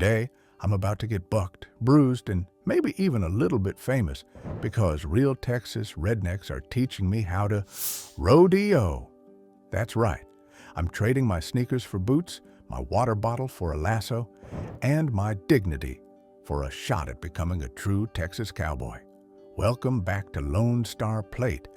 Today, I'm about to get bucked, bruised, and maybe even a little bit famous because real Texas rednecks are teaching me how to rodeo. That's right. I'm trading my sneakers for boots, my water bottle for a lasso, and my dignity for a shot at becoming a true Texas cowboy. Welcome back to Lone Star Plate,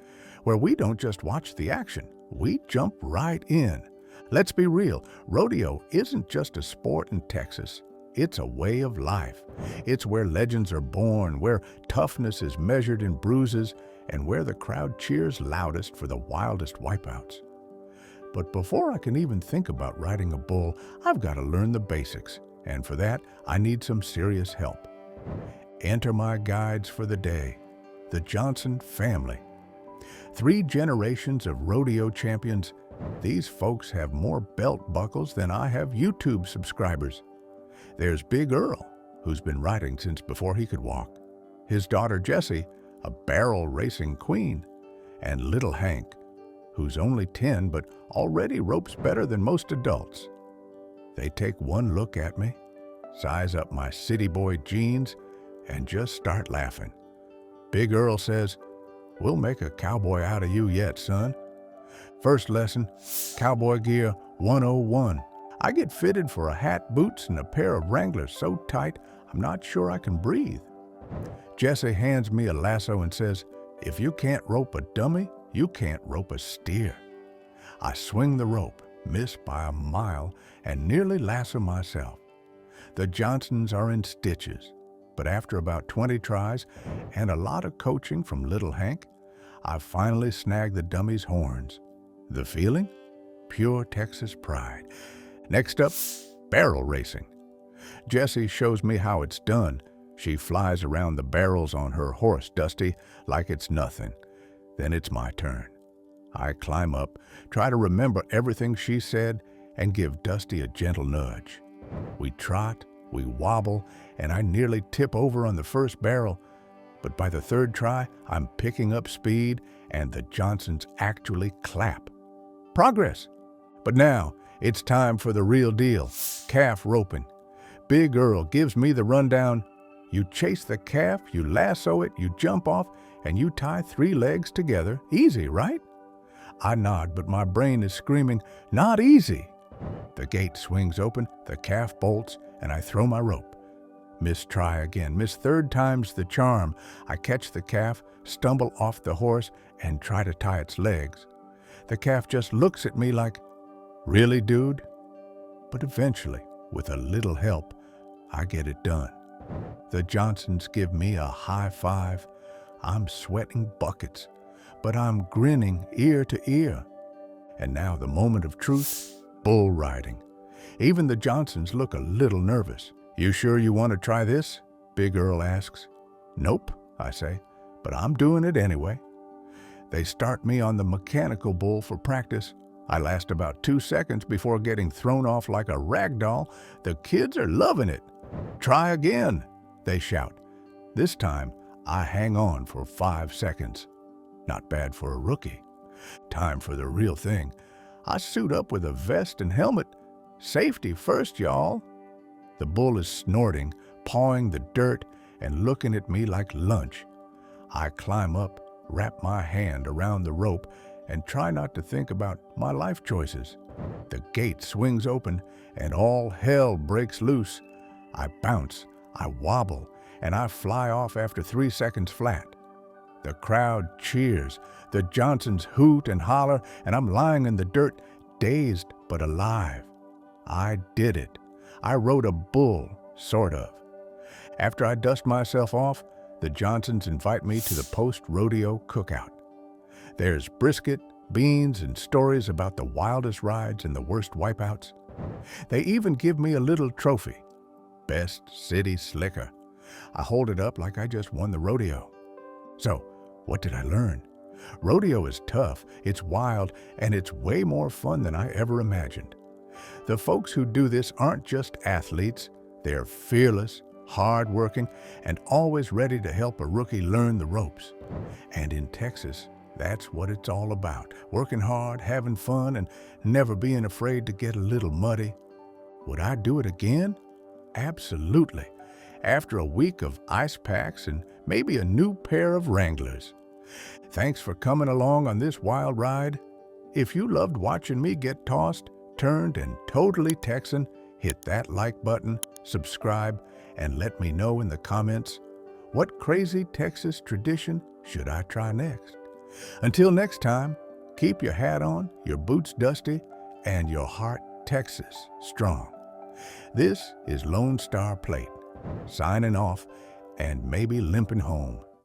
where we don't just watch the action, we jump right in. Let's be real, rodeo isn't just a sport in Texas. It's a way of life. It's where legends are born, where toughness is measured in bruises, and where the crowd cheers loudest for the wildest wipeouts. But before I can even think about riding a bull, I've got to learn the basics, and for that, I need some serious help. Enter my guides for the day, the Johnson family. 3 generations of rodeo champions. These folks have more belt buckles than I have YouTube subscribers. There's Big Earl, who's been riding since before he could walk. His daughter Jessie, a barrel racing queen. And little Hank, who's only 10 but already ropes better than most adults. They take one look at me, size up my city boy jeans, and just start laughing. Big Earl says, "We'll make a cowboy out of you yet, son." First lesson, Cowboy Gear 101. I get fitted for a hat, boots, and a pair of Wranglers so tight I'm not sure I can breathe. Jesse hands me a lasso and says, "If you can't rope a dummy, you can't rope a steer." I swing the rope, miss by a mile, and nearly lasso myself. The Johnsons are in stitches, but after about 20 tries and a lot of coaching from little Hank, I finally snag the dummy's horns. The feeling? Pure Texas pride. Next up, barrel racing. Jessie shows me how it's done. She flies around the barrels on her horse, Dusty, like it's nothing. Then it's my turn. I climb up, try to remember everything she said, and give Dusty a gentle nudge. We trot, we wobble, and I nearly tip over on the first barrel. But by the third try, I'm picking up speed, and the Johnsons actually clap. Progress! But now, it's time for the real deal, calf roping. Big Earl gives me the rundown. You chase the calf, you lasso it, you jump off, and you tie 3 legs together. Easy, right? I nod, but my brain is screaming, not easy. The gate swings open, the calf bolts, and I throw my rope. Miss try again, miss 3rd time's the charm. I catch the calf, stumble off the horse, and try to tie its legs. The calf just looks at me like, "Really, dude?" But eventually, with a little help, I get it done. The Johnsons give me a high five. I'm sweating buckets, but I'm grinning ear to ear. And now the moment of truth, bull riding. Even the Johnsons look a little nervous. "You sure you want to try this?" Big Earl asks. "Nope," I say, "but I'm doing it anyway." They start me on the mechanical bull for practice. I last about 2 seconds before getting thrown off like a rag doll. The kids are loving it. "Try again," they shout. This time, I hang on for 5 seconds. Not bad for a rookie. Time for the real thing. I suit up with a vest and helmet. Safety first, y'all. The bull is snorting, pawing the dirt, and looking at me like lunch. I climb up, wrap my hand around the rope, and try not to think about my life choices. The gate swings open, and all hell breaks loose. I bounce, I wobble, and I fly off after 3 seconds flat. The crowd cheers, the Johnsons hoot and holler, and I'm lying in the dirt, dazed but alive. I did it. I rode a bull, sort of. After I dust myself off, the Johnsons invite me to the post-rodeo cookout. There's brisket, beans, and stories about the wildest rides and the worst wipeouts. They even give me a little trophy. Best City Slicker. I hold it up like I just won the rodeo. So, what did I learn? Rodeo is tough, it's wild, and it's way more fun than I ever imagined. The folks who do this aren't just athletes. They're fearless, hard-working, and always ready to help a rookie learn the ropes. And in Texas, that's what it's all about. Working hard, having fun, and never being afraid to get a little muddy. Would I do it again? Absolutely. After a week of ice packs and maybe a new pair of Wranglers. Thanks for coming along on this wild ride. If you loved watching me get tossed, turned, and totally Texan, hit that like button, subscribe, and let me know in the comments, what crazy Texas tradition should I try next? Until next time, keep your hat on, your boots dusty, and your heart Texas strong. This is Lone Star Plate, signing off and maybe limping home.